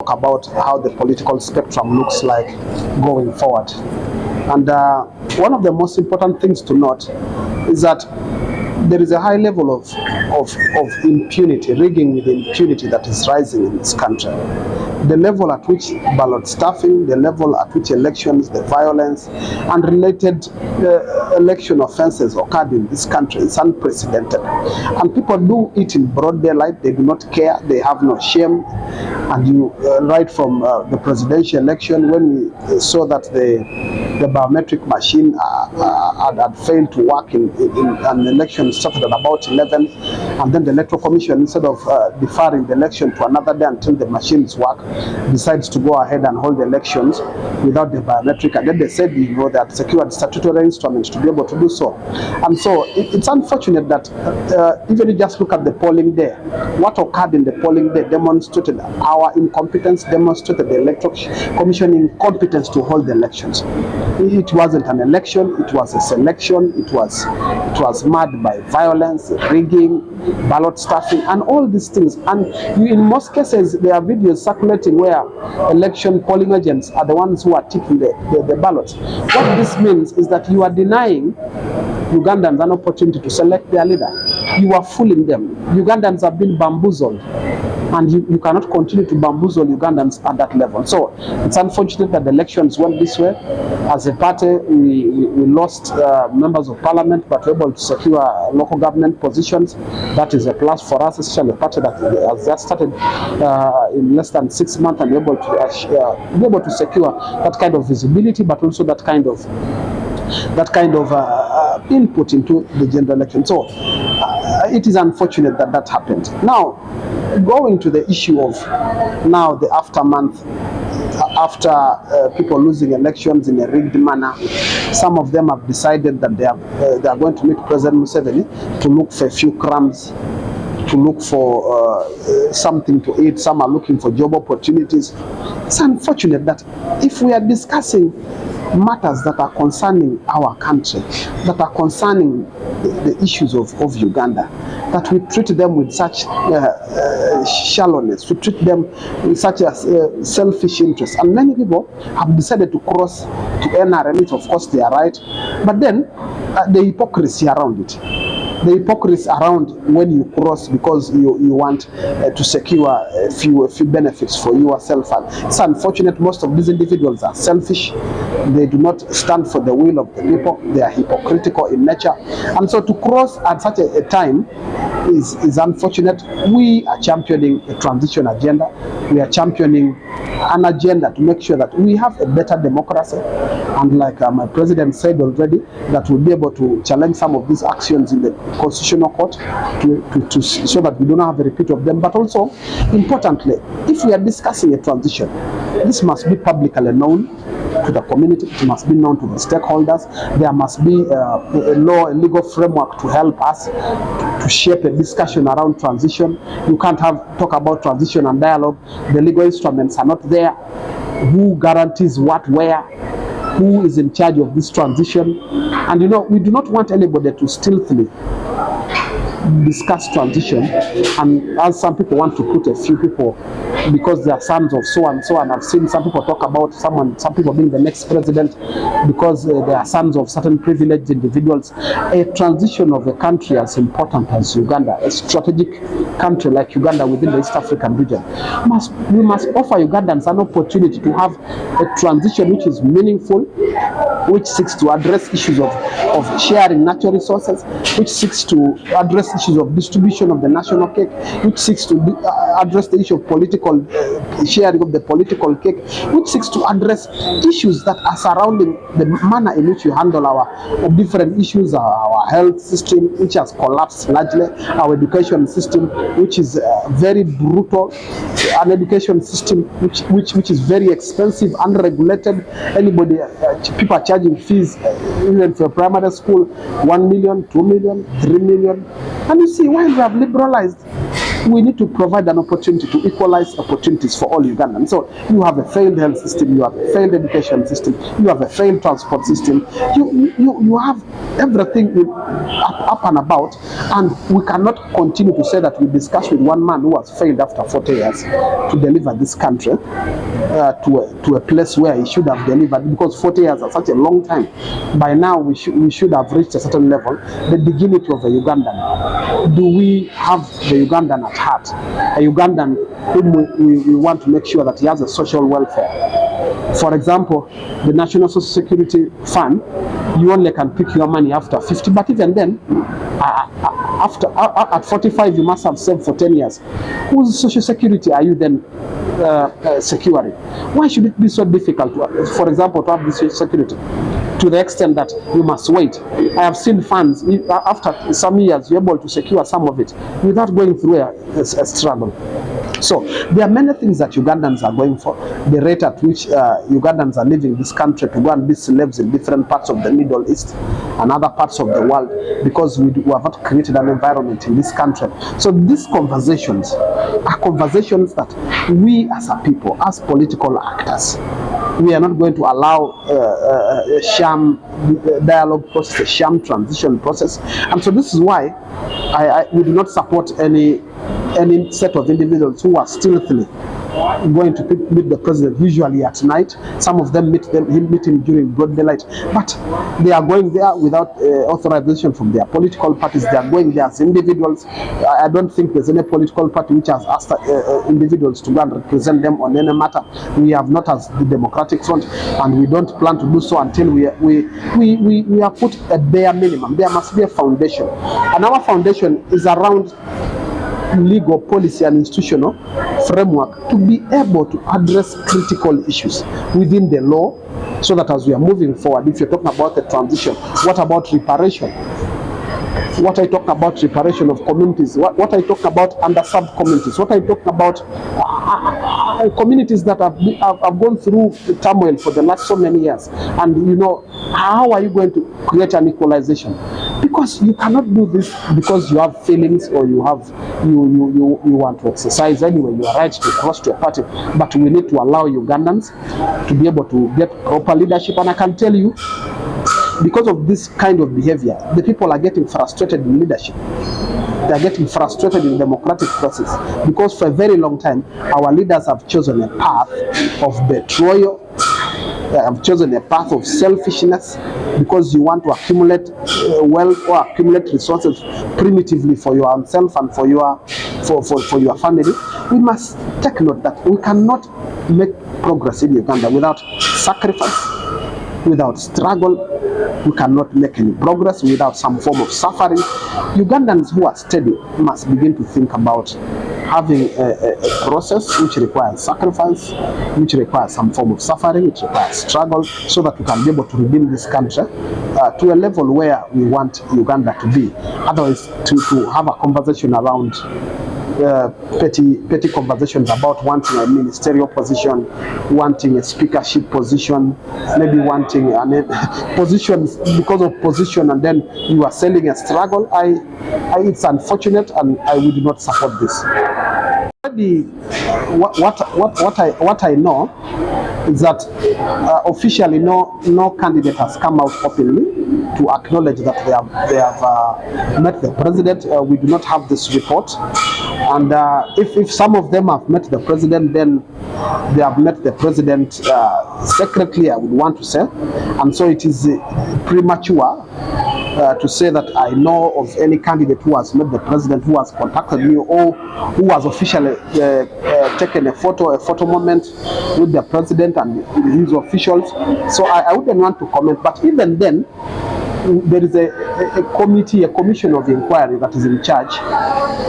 about how the political spectrum looks like going forward. And one of the most important things to note is that there is a high level of impunity, rigging with impunity that is rising in this country. The level at which ballot stuffing, the level at which elections, the violence, and related election offenses occurred in this country is unprecedented. And people do it in broad daylight. They do not care. They have no shame. And you, right from the presidential election, when we saw that the biometric machine had failed to work in an election started at about 11, and then the Electoral Commission, instead of deferring the election to another day until the machines work, decides to go ahead and hold the elections without the biometric. And then they said, you know, that secured statutory instruments to be able to do so. And so it's unfortunate that even if you just look at the polling day, what occurred in the polling day demonstrated our incompetence, demonstrated the Electoral Commission incompetence to hold the elections. It wasn't an election, it was a selection, it was marred by violence, rigging, ballot stuffing, and all these things. And in most cases, there are videos circulating where election polling agents are the ones who are taking the ballots. What this means is that you are denying Ugandans an opportunity to select their leader. You are fooling them. Ugandans have been bamboozled, and you cannot continue to bamboozle Ugandans at that level. So it's unfortunate that the elections went this way. As a party, we lost members of parliament, but we're able to secure local government positions. That is a plus for us, especially a party that has just started in less than 6 months, and we're able to secure that kind of visibility, but also that kind of input into the general election. So it is unfortunate that that happened. Now, going to the issue of now the aftermath, after people losing elections in a rigged manner, some of them have decided that they are going to meet President Museveni to look for a few crumbs, to look for something to eat. Some are looking for job opportunities. It's unfortunate that if we are discussing matters that are concerning our country, that are concerning the issues of Uganda, that we treat them with such shallowness, we treat them with such a selfish interest. And many people have decided to cross to NRM. It, of course, they are right, but then the hypocrisy around it. The hypocrisy around when you cross because you want to secure a few benefits for yourself. And it's unfortunate most of these individuals are selfish. They do not stand for the will of the people. They are hypocritical in nature. And so to cross at such a time is unfortunate. We are championing a transition agenda. We are championing an agenda to make sure that we have a better democracy. And like my president said already, that we'll be able to challenge some of these actions in the Constitutional Court to so that we don't have a repeat of them. But also, importantly, if we are discussing a transition, this must be publicly known to the community. It must be known to the stakeholders. There must be a legal framework to help us to shape a discussion around transition. You can't talk about transition and dialogue. The legal instruments are not there. Who guarantees what, where? Who is in charge of this transition? And you know, we do not want anybody to stealthily discuss transition, and as some people want to put a few people because they are sons of so and so, and I've seen some people talk about some people being the next president because they are sons of certain privileged individuals. A transition of a country as important as Uganda, a strategic country like Uganda within the East African region, we must offer Ugandans an opportunity to have a transition which is meaningful, which seeks to address issues of sharing natural resources, which seeks to address issues of distribution of the national cake, which seeks to address the issue of political sharing of the political cake, which seeks to address issues that are surrounding the manner in which we handle our different issues, our health system, which has collapsed largely, our education system, which is very brutal, an education system which is very expensive, unregulated. Anybody, people are charging fees even for primary school, 1 million, 2 million, 3 million. And you see, while we have liberalized We need to provide an opportunity to equalize opportunities for all Ugandans. So you have a failed health system, you have a failed education system, you have a failed transport system, you have everything up and about, and we cannot continue to say that we discuss with one man who has failed after 40 years to deliver this country to a place where he should have delivered, because 40 years is such a long time. By now we should have reached a certain level, the dignity of a Ugandan. Do we have the Ugandan at heart? A Ugandan whom we want to make sure that he has a social welfare. For example, the National Social Security Fund, you only can pick your money after 50, but even then, at 45 you must have saved for 10 years. Whose social security are you then securing? Why should it be so difficult, for example, to have this social security, to the extent that you must wait? I have seen funds, after some years you're able to secure some of it without going through a struggle. So there are many things that Ugandans are going for. The rate at which Ugandans are leaving this country to go and be slaves in different parts of the Middle East and other parts of the world, because we have not created an environment in this country. So these conversations are conversations that we as a people, as political actors, we are not going to allow a sham dialogue process, a sham transition process. And so this is why we do not support any set of individuals who are stealthily going to meet the president, usually at night. Some of them meet him during broad daylight, but they are going there without authorization from their political parties. They are going there as individuals. I don't think there's any political party which has asked individuals to go and represent them on any matter. We have not, as the Democratic Front, and we don't plan to do so until we have put a bare minimum. There must be a foundation, and our foundation is around legal, policy and institutional framework to be able to address critical issues within the law, so that as we are moving forward, if you're talking about the transition, what about reparation? What I talk about reparation of communities, what I talk about underserved communities, what I talk about communities that have gone through turmoil for the last so many years. And you know, how are you going to create an equalization? Because you cannot do this because you have feelings, or you want to exercise anyway your right to cross to a party. But we need to allow Ugandans to be able to get proper leadership. And I can tell you, because of this kind of behavior, the people are getting frustrated in leadership. They are getting frustrated in democratic process, because for a very long time our leaders have chosen a path of betrayal. They have chosen a path of selfishness, because you want to accumulate wealth or accumulate resources primitively for your own self and for your family. We must take note that we cannot make progress in Uganda without sacrifice, without struggle. We cannot make any progress without some form of suffering. Ugandans who are steady must begin to think about having a process which requires sacrifice, which requires some form of suffering, which requires struggle, so that we can be able to redeem this country to a level where we want Uganda to be. Otherwise, to have a conversation around petty conversations about wanting a ministerial position, wanting a speakership position, maybe wanting a position because of position, and then you are selling a struggle. It's unfortunate, and I would not support this. What I know is that officially no candidate has come out openly to acknowledge that they have met the president. We do not have this report, and if some of them have met the president, then they have met the president secretly, I would want to say, and so it is premature to say that I know of any candidate who has met the president, who has contacted me, or who has officially taken a photo moment with the president and his officials. So I wouldn't want to comment, but even then, there is a commission of inquiry that is in charge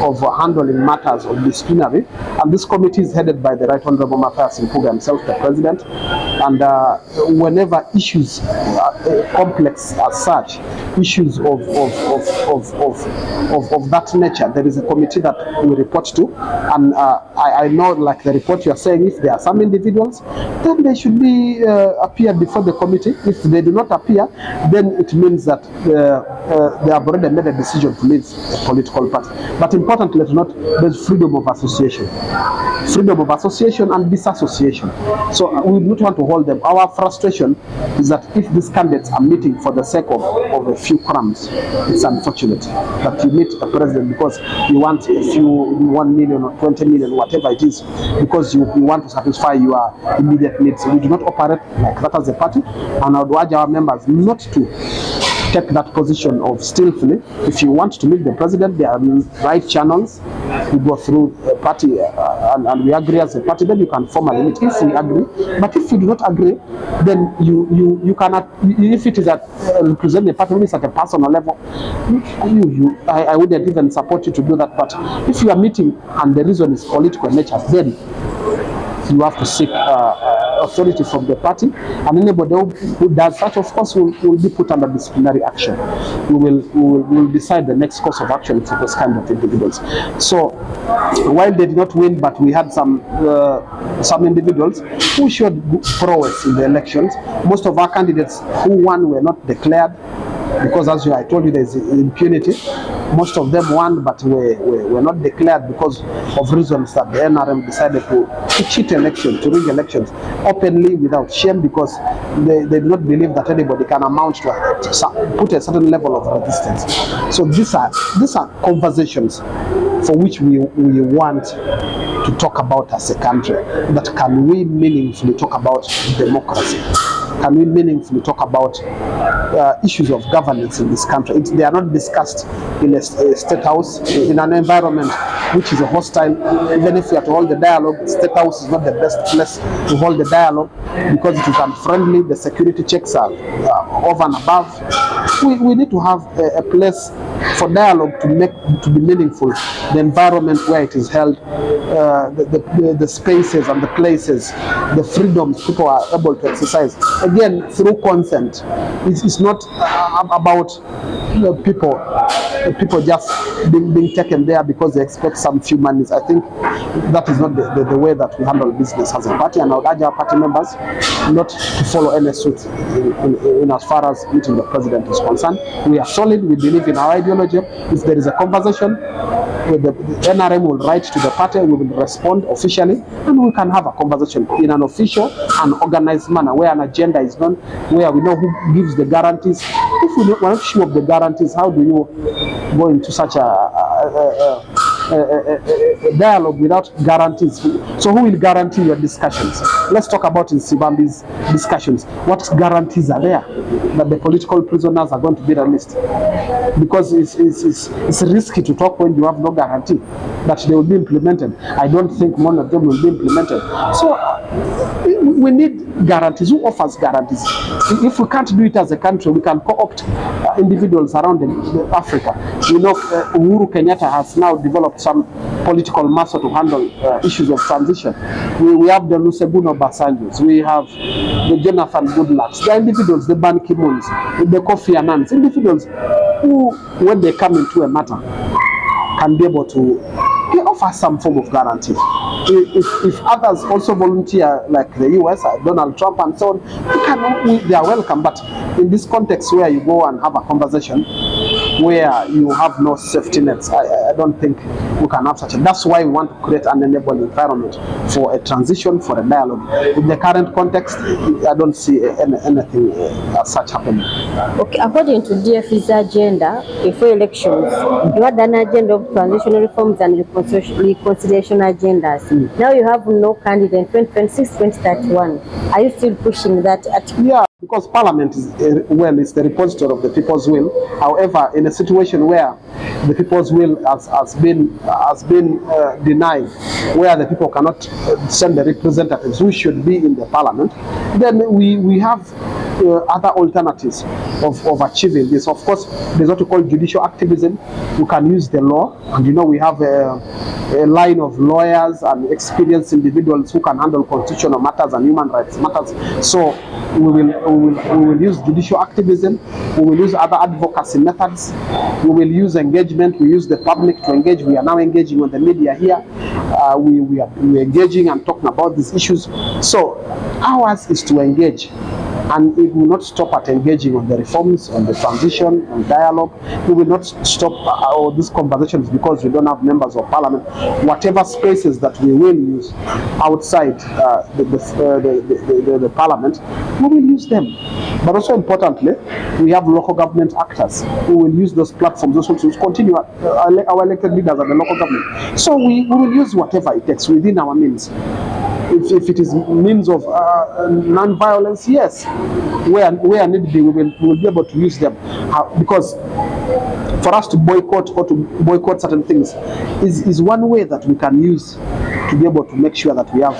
of handling matters of disciplinary, and this committee is headed by the Right Honorable Mathias Mpuga himself, the president. And whenever issues complex as such, issues of that nature, there is a committee that we report to. And I know, like the report you are saying, if there are some individuals, then they should be appear before the committee. If they do not appear, then it means that they have already made a decision to leave a political party. But importantly to note, there's freedom of association. Freedom of association and disassociation. So we do not want to hold them. Our frustration is that if these candidates are meeting for the sake of a few crumbs, it's unfortunate that you meet a president because you want a few 1 million or 20 million, whatever it is, because you want to satisfy your immediate needs. We do not operate like that as a party, and I would urge our members not to take that position of stealthily. If you want to meet the president, there are right channels. We go through a party and we agree as a party, then you can formally meet if we agree. But if you do not agree, then you cannot. If it is at represent the party, at a personal level, I wouldn't even support you to do that. But if you are meeting and the reason is political nature, then you have to seek authority from the party, and anybody who does such, of course, will be put under disciplinary action. We will decide the next course of action for those kind of individuals. So while they did not win, but we had some individuals who showed prowess in the elections. Most of our candidates who won were not declared, because as I told you, there is impunity. Most of them won, but were not declared because of reasons that the NRM decided to cheat elections, to rig elections openly without shame, because they do not believe that anybody can amount to put a certain level of resistance. So these are conversations for which we want to talk about as a country. That can we meaningfully talk about democracy? Can we meaningfully talk about issues of governance in this country? They are not discussed in a state house, in an environment which is a hostile. Even if we are to hold the dialogue, the state house is not the best place to hold the dialogue, because it is unfriendly. The security checks are over and above. We need to have a place for dialogue to be meaningful. The environment where it is held, the spaces and the places, the freedoms people are able to exercise, again through consent. It's not about people just being taken there because they expect some few monies. I think that is not the way that we handle business as a party, and I would urge our party members not to follow any suit in as far as meeting the president is concerned. We are solid. We believe in our ideology. If there is a conversation, the NRM will write to the party, we will respond officially, and we can have a conversation in an official and organized manner where an agenda is known, where we know who gives the guarantees. If we are not sure of the guarantees, how do you go into such a dialogue without guarantees? So who will guarantee your discussions? Let's talk about in Sibambi's discussions. What guarantees are there that the political prisoners are going to be released? Because it's risky to talk when you have no guarantee that they will be implemented. I don't think one of them will be implemented. So we need guarantees. Who offers guarantees? If we can't do it as a country, we can co-opt individuals around Africa. You know, Uhuru Kenyatta has now developed some political muscle to handle issues of transition. We have the Museveni Obasanjos, we have the Jonathan Goodlacks, the individuals, the Ban Ki-moons, the Kofi Annans, individuals who, when they come into a matter, can be able to offer some form of guarantee. If others also volunteer, like the US, Donald Trump and so on, they are welcome. But in this context where you go and have a conversation where you have no safety nets, I don't think we can have such a. That's why we want to create an enabling environment for a transition, for a dialogue. In the current context, I don't see anything as such happening. Okay, according to DF's agenda before elections, you had an agenda of transitional reforms and reconciliation agendas. Now you have no candidate in 2026, 2031. Are you still pushing that? Yeah, because Parliament is the repository of the people's will. However, in a situation where the people's will has been denied, where the people cannot send the representatives who should be in the Parliament, then we have other alternatives. of achieving this. Of course, there's what we call judicial activism. You can use the law, and you know we have a line of lawyers and experienced individuals who can handle constitutional matters and human rights matters. So we will use judicial activism. We will use other advocacy methods. We will use engagement. We use the public to engage. We are now engaging with the media here. We are engaging and talking about these issues. So ours is to engage, and it will not stop at engaging on the reforms, on the transition, on dialogue. We will not stop all these conversations because we don't have members of parliament. Whatever spaces that we will use outside the parliament, we will use them. But also importantly, we have local government actors who will use those platforms also to continue our elected leaders at the local government. So we will use whatever it takes within our means. If it is means of non-violence, yes, where need be, we will be able to use them, because for us to boycott or to boycott certain things is one way that we can use to be able to make sure that we have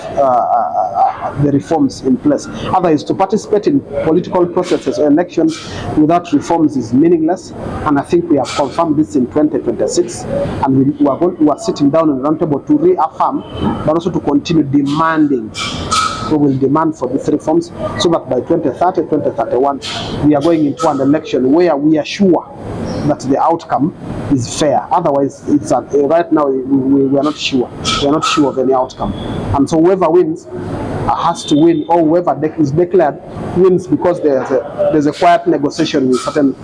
the reforms in place. Otherwise, to participate in political processes or elections without reforms is meaningless, and I think we have confirmed this in 2026, and we are sitting down on the round table to reaffirm, but also to continue demanding. We will demand for these reforms so that by 2030, 2031, we are going into an election where we are sure that the outcome is fair. Otherwise, it's right now we are not sure. We are not sure of any outcome, and so whoever wins has to win, or whoever is declared wins because there's a quiet negotiation with certain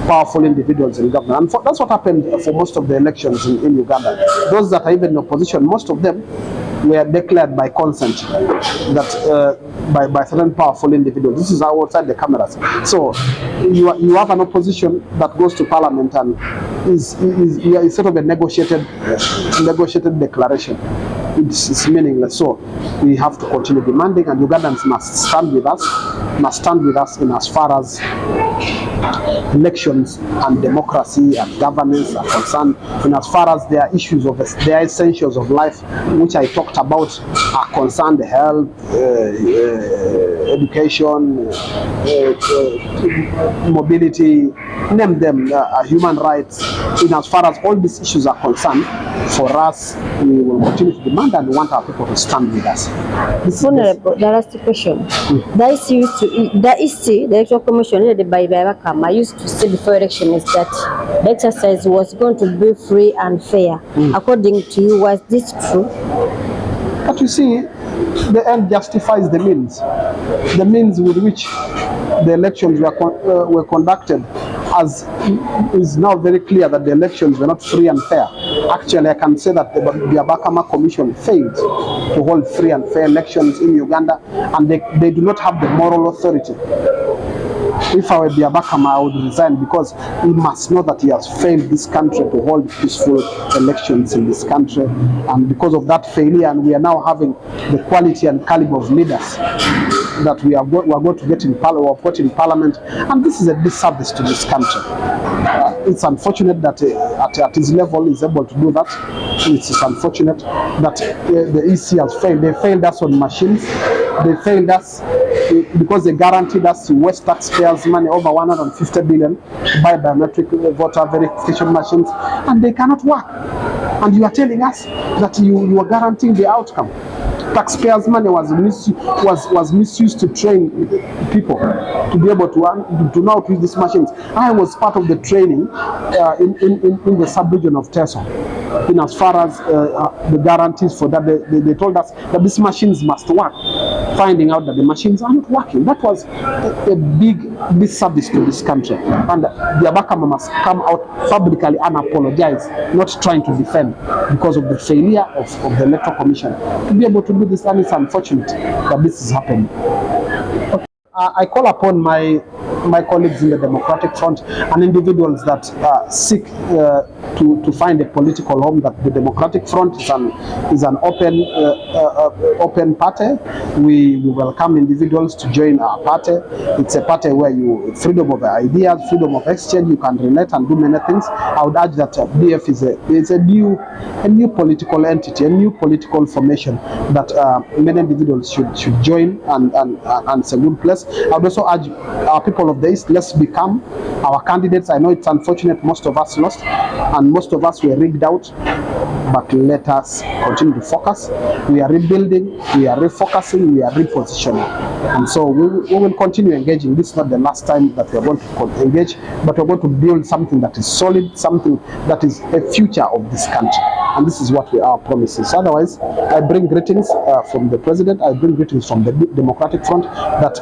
powerful individuals in government. And that's what happened for most of the elections in Uganda. Those that are even in opposition, most of them were declared by consent, that by certain powerful individuals. This is outside the cameras. So you have an opposition that goes to parliament and is sort of a negotiated declaration. It's meaningless. So we have to continue demanding, and Ugandans must stand with us in as far as elections and democracy and governance are concerned, and as far as their issues of their essentials of life, which I talked about, are concerned: health, education, mobility, name them, human rights. In as far as all these issues are concerned, for us, we will continue to demand, and we want our people to stand with us. Honorable, the last question. The Electoral Commission led by Bakama used to say before election is that the exercise was going to be free and fair. According to you, was this true? But you see, the end justifies the means. The means with which the elections were conducted, as is now very clear that the elections were not free and fair. Actually, I can say that the Bakama Commission failed to hold free and fair elections in Uganda, and they do not have the moral authority. If I were Bakama, I would resign, because he must know that he has failed this country to hold peaceful elections in this country, and because of that failure, and we are now having the quality and caliber of leaders that we are going to get in parliament, and this is a disservice to this country. It's unfortunate that at his level is able to do that. It's unfortunate that the EC has failed. They failed us on machines. They failed us because they guaranteed us West taxpayers' money, over 150 billion, to buy biometric voter verification machines, and they cannot work. And you are telling us that you are guaranteeing the outcome. Taxpayers' money was misused to train people to be able to know how to use these machines. I was part of the training in the sub-region of Teso. In as far as the guarantees for that, they told us that these machines must work. Finding out that the machines are not working, that was a big disservice to this country. And the Bakama must come out publicly and apologize, not trying to defend, because of the failure of the Electoral Commission to be able to do this. And it's unfortunate that this is happening. I call upon my colleagues in the Democratic Front and individuals that seek to find a political home, that the Democratic Front is an open party. We welcome individuals to join our party. It's a party where you freedom of ideas, freedom of exchange, you can relate and do many things. I would urge that BF is a new political entity, a new political formation that many individuals should join, and it's a good place. I would also urge our people of of the East, let's become our candidates. I know it's unfortunate most of us lost and most of us were rigged out, but let us continue to focus. We are rebuilding, we are refocusing, we are repositioning. And so we will continue engaging. This is not the last time that we are going to engage, but we're going to build something that is solid, something that is a future of this country. And this is what our promise is. Otherwise, I bring greetings from the President, I bring greetings from the Democratic Front that